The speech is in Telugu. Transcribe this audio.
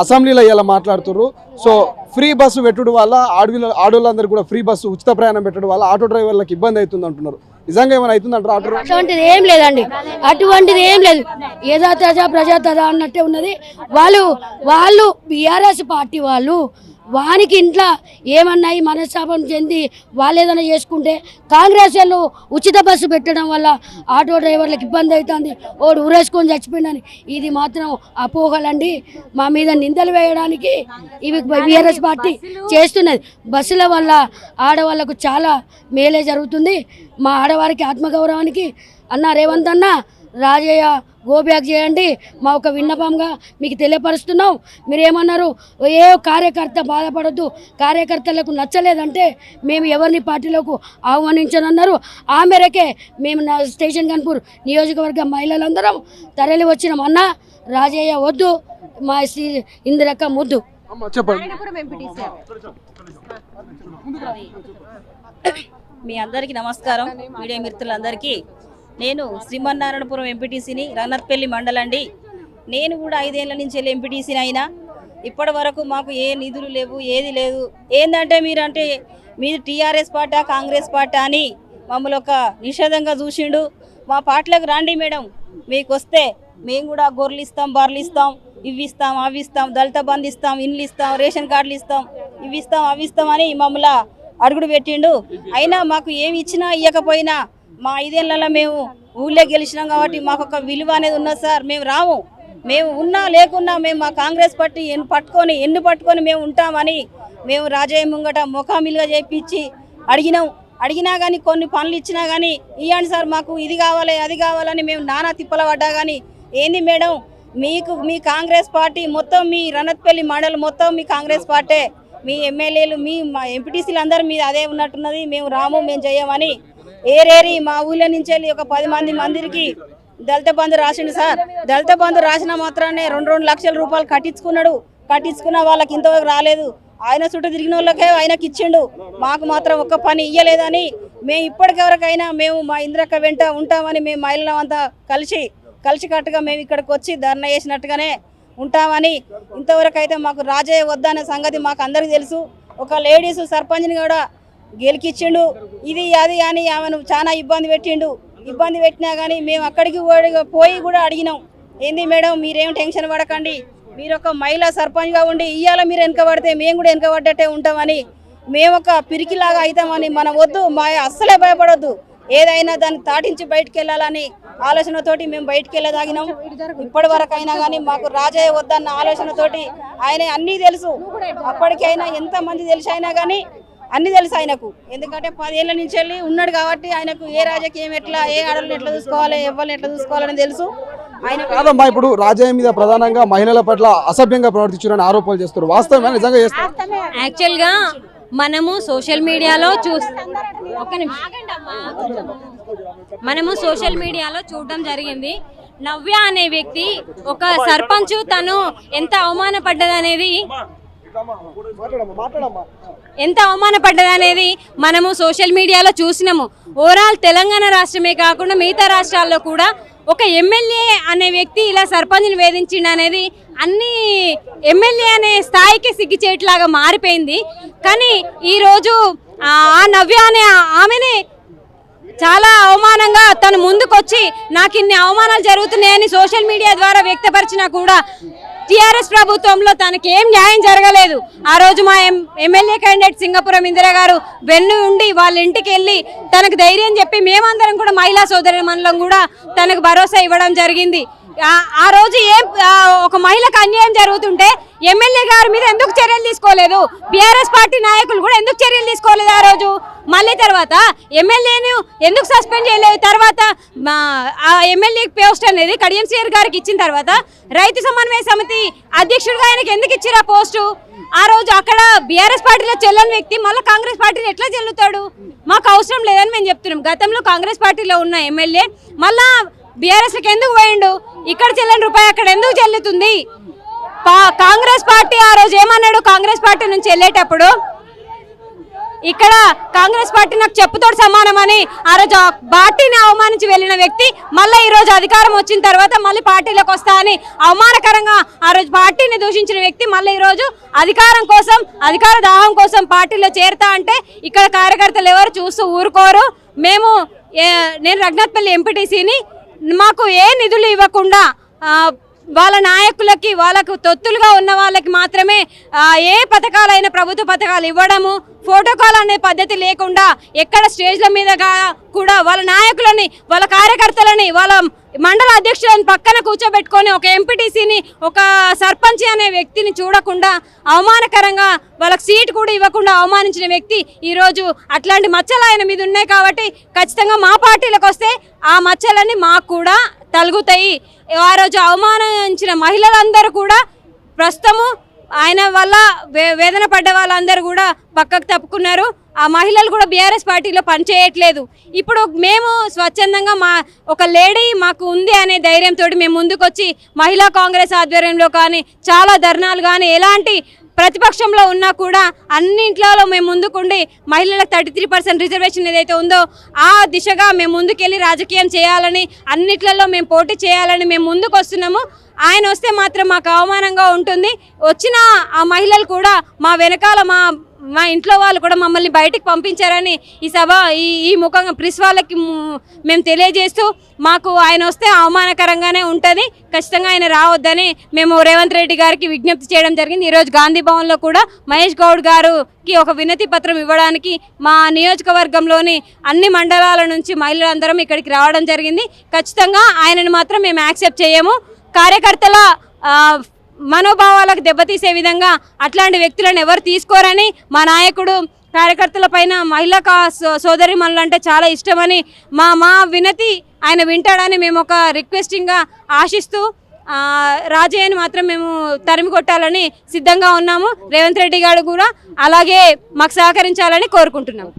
అసెంబ్లీలో ఇలా మాట్లాడుతున్నారు. సో ఫ్రీ బస్సు పెట్టడం వల్ల ఆడవాళ్ళందరూ కూడా ఫ్రీ బస్సు ఉచిత ప్రయాణం పెట్టడం వల్ల ఆటో డ్రైవర్లకు ఇబ్బంది అవుతుంది అంటున్నారు. నిజంగా ఏమైనా అవుతుందంటారు? ఆటో అటువంటిది ఏం లేదండి, అటువంటిది ఏం లేదు. ఏదా తజా ప్రజా తజా అన్నట్టే ఉన్నది. వాళ్ళు బీఆర్ఎస్ పార్టీ వాళ్ళు వానికి ఇంట్లో ఏమన్నాయి మనస్తాపం చెంది వాళ్ళు ఏదైనా చేసుకుంటే కాంగ్రెస్ వాళ్ళు ఉచిత బస్సు పెట్టడం వల్ల ఆటో డ్రైవర్లకు ఇబ్బంది అవుతుంది, వాడు ఊరేసుకొని చచ్చిపోయిందని ఇది మాత్రం అపోహలండి. మా మీద నిందలు వేయడానికి ఇవి బీఆర్ఎస్ పార్టీ చేస్తున్నది. బస్సుల వల్ల ఆడవాళ్ళకు చాలా మేలే జరుగుతుంది. మా ఆడవారికి ఆత్మగౌరవానికి అన్న రేవంత్ అన్న రాజయ్య గో బ్యాక్ చేయండి, మా ఒక విన్నపంగా మీకు తెలియపరుస్తున్నాం. మీరేమన్నారు, ఏ కార్యకర్త బాధపడద్దు, కార్యకర్తలకు నచ్చలేదంటే మేము ఎవరిని పార్టీలోకి ఆహ్వానించనన్నారు. ఆ మేరకే మేము స్టేషన్ గన్పూర్ నియోజకవర్గ మహిళలందరం తరలి వచ్చినాం. అన్న రాజయ్య వద్దు, మా ఇందిరక్క ముద్దు. మీ అందరికీ నమస్కారం. మీడియా మిత్రులందరికీ నేను శ్రీమన్నారాయణపురం ఎంపీటీసీని, రన్నత్పల్లి మండలండి. నేను కూడా 5 ఏళ్ల నుంచి వెళ్ళి ఎంపీటీసీని అయినా ఇప్పటి వరకు మాకు ఏ నిధులు లేవు, ఏది లేదు. ఏంటంటే మీరు టీఆర్ఎస్ పార్టీ కాంగ్రెస్ పార్టీ అని మమ్మల్ని ఒక నిషేధంగా చూసిండు. మా పార్టీలకు రండి మేడం, మీకు వస్తే మేము కూడా గొర్రెలు ఇస్తాం, బర్రెలు ఇస్తాం, ఇవి ఇస్తాం, అవి ఇస్తాం, దళిత బంధు ఇస్తాం, ఇండ్లు ఇస్తాం, రేషన్ కార్డులు ఇస్తాం, ఇవి ఇస్తాం, అవి ఇస్తాం అని మమ్మల్ని అడుగుడు పెట్టిండు. అయినా మాకు ఏమి ఇచ్చినా ఇవ్వకపోయినా మా 5 ఏళ్లలో మేము ఊళ్ళో గెలిచినాం కాబట్టి మాకు ఒక విలువ అనేది ఉన్నది సార్. మేము రాము, మేము ఉన్నా లేకున్నా మేము మా కాంగ్రెస్ పార్టీ ఎన్ను పట్టుకొని మేము ఉంటామని మేము రాజయ్య ముంగట ముఖామిలుగా చేపించి అడిగినా కానీ కొన్ని పనులు ఇచ్చినా కానీ ఇవ్వండి సార్, మాకు ఇది కావాలి అది కావాలని మేము నానా తిప్పల పడ్డా కానీ ఏంది మేడం, మీ కాంగ్రెస్ పార్టీ మొత్తం, మీ రన్నత్పల్లి మండలి మొత్తం మీ కాంగ్రెస్ పార్టీ, మీ ఎమ్మెల్యేలు, మా ఎంపీటీసీలు అందరూ మీద అదే ఉన్నట్టున్నది. మేము రాము, మేము చేయమని ఏరేరి మా ఊళ్ళో నుంచి వెళ్ళి ఒక 10 మందికి దళిత బంధు రాసిండు సార్. దళిత బంధు రాసిన మాత్రానే 2 లక్షల రూపాయలు కట్టించుకున్న వాళ్ళకి ఇంతవరకు రాలేదు. ఆయన చుట్టూ తిరిగిన వాళ్ళకే ఆయనకి ఇచ్చిండు, మాకు మాత్రం ఒక్క పని ఇయ్యలేదని మేము ఇప్పటికెవరికైనా మేము మా ఇంద్రక్క వెంట ఉంటామని మేము మహిళలు అంతా కలిసికట్టుగా మేము ఇక్కడికి వచ్చి ధర్నా చేసినట్టుగానే ఉంటామని. ఇంతవరకు అయితే మాకు రాజయ్య వద్దనే సంగతి మాకు అందరికీ తెలుసు. ఒక లేడీస్ సర్పంచ్ని కూడా గెలికిచ్చిండు, ఇది అది అని ఆమెను చాలా ఇబ్బంది పెట్టినా కానీ మేము అక్కడికి పోయి కూడా అడిగినాం, ఏంది మేడం మీరేం టెన్షన్ పడకండి, మీరు ఒక మహిళా సర్పంచ్గా ఉండి ఇవాళ మీరు వెనకబడితే మేము కూడా వెనకబడ్డట్టే ఉంటామని, మేము ఒక పిరికిలాగా అవుతామని, మనం వద్దు, మా అస్సలే భయపడొద్దు, ఏదైనా దాన్ని తాటించి బయటకు వెళ్ళాలని ఆలోచనతోటి మేము బయటకు వెళ్ళదాగినాం. ఇప్పటి వరకు అయినా కానీ మాకు రాజయ్య వద్దన్న ఆలోచనతోటి ఆయన అన్నీ తెలుసు. అప్పటికైనా ఎంతమంది తెలిసి అయినా కానీ అన్ని తెలుసు ఆయనకు, ఎందుకంటే 10 ఏళ్ల నుంచి వెళ్ళి ఉన్నాడు కాబట్టి ఆయనకు ఏ రాజకీయం ఎట్లా, ఏ ఆడలను ఎట్లా చూసుకోవాలి, ఎవరిని ఎట్లా చూసుకోవాలని తెలుసు. ఆయన కాదమ్మా, ఇప్పుడు రాజయ్య మీద ప్రధానంగా మహిళల పట్ల అసభ్యంగా ప్రవర్తించారని ఆరోపణలు చేస్తారు, వాస్తవమే? నిజంగా చేస్తారు? యాక్చువల్గా మనము సోషల్ మీడియాలో చూడడం జరిగింది. నవ్య అనే వ్యక్తి ఒక సర్పంచ్, తను ఎంత అవమానపడ్డదనేది మనము సోషల్ మీడియాలో చూసినాము. ఓవరాల్ తెలంగాణ రాష్ట్రమే కాకుండా మిగతా రాష్ట్రాల్లో కూడా ఒక ఎమ్మెల్యే అనే వ్యక్తి ఇలా సర్పంచ్ని వేధించిండు అనేది అన్ని ఎమ్మెల్యే అనే స్థాయికి సిగ్గిచేట్లాగా మారిపోయింది. కానీ ఈరోజు ఆ నవ్య అనే ఆమెనే చాలా అవమానంగా తను ముందుకొచ్చి నాకు ఇన్ని అవమానాలు జరుగుతున్నాయని సోషల్ మీడియా ద్వారా వ్యక్తపరిచినా కూడా టీఆర్ఎస్ ప్రభుత్వంలో తనకి ఏం న్యాయం జరగలేదు. ఆ రోజు మా ఎమ్మెల్యే క్యాండిడేట్ సింగపురం ఇందిరా గారు వెన్ను ఉండి వాళ్ళ ఇంటికి వెళ్ళి తనకు ధైర్యం చెప్పి మేమందరం కూడా మహిళా సోదరిమణులం కూడా తనకు భరోసా ఇవ్వడం జరిగింది. ఆ రోజు ఒక మహిళకు అన్యాయం జరుగుతుంటే ఎమ్మెల్యే గారి మీద ఎందుకు చర్యలు తీసుకోలేదు, బీఆర్ఎస్ పార్టీ నాయకులు కూడా ఎందుకు చర్యలు తీసుకోలేదు ఆ రోజు? మళ్ళీ తర్వాత ఎమ్మెల్యేను ఎందుకు సస్పెండ్ చేయలేదు? తర్వాత ఆ ఎమ్మెల్యే పోస్ట్ అనేది కడియం సీఆర్ గారికి ఇచ్చిన తర్వాత రైతు సమన్వయ సమితి అధ్యక్షుడిగా ఆయనకి ఎందుకు ఇచ్చారు ఆ పోస్టు? ఆ రోజు అక్కడ బీఆర్ఎస్ పార్టీలో చెల్లని వ్యక్తి మళ్ళీ కాంగ్రెస్ పార్టీలో ఎట్లా చెల్లుతాడు? మాకు అవసరం లేదని మేము చెప్తున్నాం. గతంలో కాంగ్రెస్ పార్టీలో ఉన్న ఎమ్మెల్యే మళ్ళా బీఆర్ఎస్కి ఎందుకు పోయిండు? ఇక్కడ చెల్లని రూపాయి అక్కడ ఎందుకు చెల్లుతుంది? కాంగ్రెస్ పార్టీ ఆ రోజు ఏమన్నాడు? కాంగ్రెస్ పార్టీ నుంచి వెళ్ళేటప్పుడు ఇక్కడ కాంగ్రెస్ పార్టీ నాకు చెప్పుతోడు సమానమని ఆ రోజు పార్టీని అవమానించి వెళ్ళిన వ్యక్తి మళ్ళీ ఈ రోజు అధికారం వచ్చిన తర్వాత మళ్ళీ పార్టీలోకి వస్తా అని అవమానకరంగా ఆ రోజు పార్టీని దూషించిన వ్యక్తి మళ్ళీ ఈ రోజు అధికారం కోసం, అధికార దాహం కోసం పార్టీలో చేరుతా అంటే ఇక్కడ కార్యకర్తలు ఎవరు చూస్తూ ఊరుకోరు. నేను రఘునాథ్పల్లి ఎంపీటీసీని, మాకు ఏ నిధులు ఇవ్వకుండా వాళ్ళ నాయకులకి, వాళ్ళకు తొత్తులుగా ఉన్న వాళ్ళకి మాత్రమే ఏ పథకాలైన ప్రభుత్వ పథకాలు ఇవ్వడము, ఫోటోకాల్ అనే పద్ధతి లేకుండా ఎక్కడ స్టేజ్ల మీద కూడా వాళ్ళ నాయకులని, వాళ్ళ కార్యకర్తలని, వాళ్ళ మండల అధ్యక్షులను పక్కన కూర్చోబెట్టుకొని ఒక ఎంపీటీసీని, ఒక సర్పంచ్ అనే వ్యక్తిని చూడకుండా అవమానకరంగా వాళ్ళకి సీట్ కూడా ఇవ్వకుండా అవమానించిన వ్యక్తి ఈరోజు అట్లాంటి మచ్చలు ఆయన మీద ఉన్నాయి. కాబట్టి ఖచ్చితంగా మా పార్టీలకు వస్తే ఆ మచ్చలన్నీ మాకు కూడా తలుగుతాయి. ఆ రోజు అవమానించిన మహిళలందరూ కూడా ప్రస్తుతము ఆయన వల్ల వేదన పడ్డ వాళ్ళందరూ కూడా పక్కకు తప్పుకున్నారు. ఆ మహిళలు కూడా బీఆర్ఎస్ పార్టీలో పనిచేయట్లేదు. ఇప్పుడు మేము స్వచ్ఛందంగా ఒక లేడీ మాకు ఉంది అనే ధైర్యంతో మేము ముందుకొచ్చి మహిళా కాంగ్రెస్ ఆధ్వర్యంలో కానీ చాలా ధర్నాలు కానీ ఎలాంటి ప్రతిపక్షంలో ఉన్నా కూడా అన్నింట్లో మేము ముందుకుండి మహిళలకు 33% రిజర్వేషన్ ఏదైతే ఉందో ఆ దిశగా మేము ముందుకెళ్ళి రాజకీయం చేయాలని, అన్నిట్లలో మేము పోటీ చేయాలని మేము ముందుకు వస్తున్నాము. ఆయన వస్తే మాత్రం మాకు అవమానంగా ఉంటుంది. వచ్చిన ఆ మహిళలు కూడా మా వెనకాల మా ఇంట్లో వాళ్ళు కూడా మమ్మల్ని బయటికి పంపించారని ఈ సభ ఈ ముఖంగా ప్రెస్ వాళ్ళకి మేము తెలియజేస్తూ మాకు ఆయన వస్తే అవమానకరంగానే ఉంటుంది, ఖచ్చితంగా ఆయన రావద్దని మేము రేవంత్ రెడ్డి గారికి విజ్ఞప్తి చేయడం జరిగింది. ఈరోజు గాంధీ భవన్లో కూడా మహేష్ గౌడ్ గారికి ఒక వినతి పత్రం ఇవ్వడానికి మా నియోజకవర్గంలోని అన్ని మండలాల నుంచి మహిళలందరం ఇక్కడికి రావడం జరిగింది. ఖచ్చితంగా ఆయనను మాత్రం మేము యాక్సెప్ట్ చేయము. కార్యకర్తల మనోభావాలకు దెబ్బతీసే విధంగా అట్లాంటి వ్యక్తులను ఎవరు తీసుకోరని, మా నాయకుడు కార్యకర్తల పైన మహిళా సోదరి మనులంటే చాలా ఇష్టమని మా వినతి ఆయన వింటాడని మేము ఒక రిక్వెస్టింగ్గా ఆశిస్తూ రాజయ్యని మాత్రం మేము తరిమి కొట్టాలని సిద్ధంగా ఉన్నాము. రేవంత్ రెడ్డి గారు కూడా అలాగే మాకు సహకరించాలని కోరుకుంటున్నాము.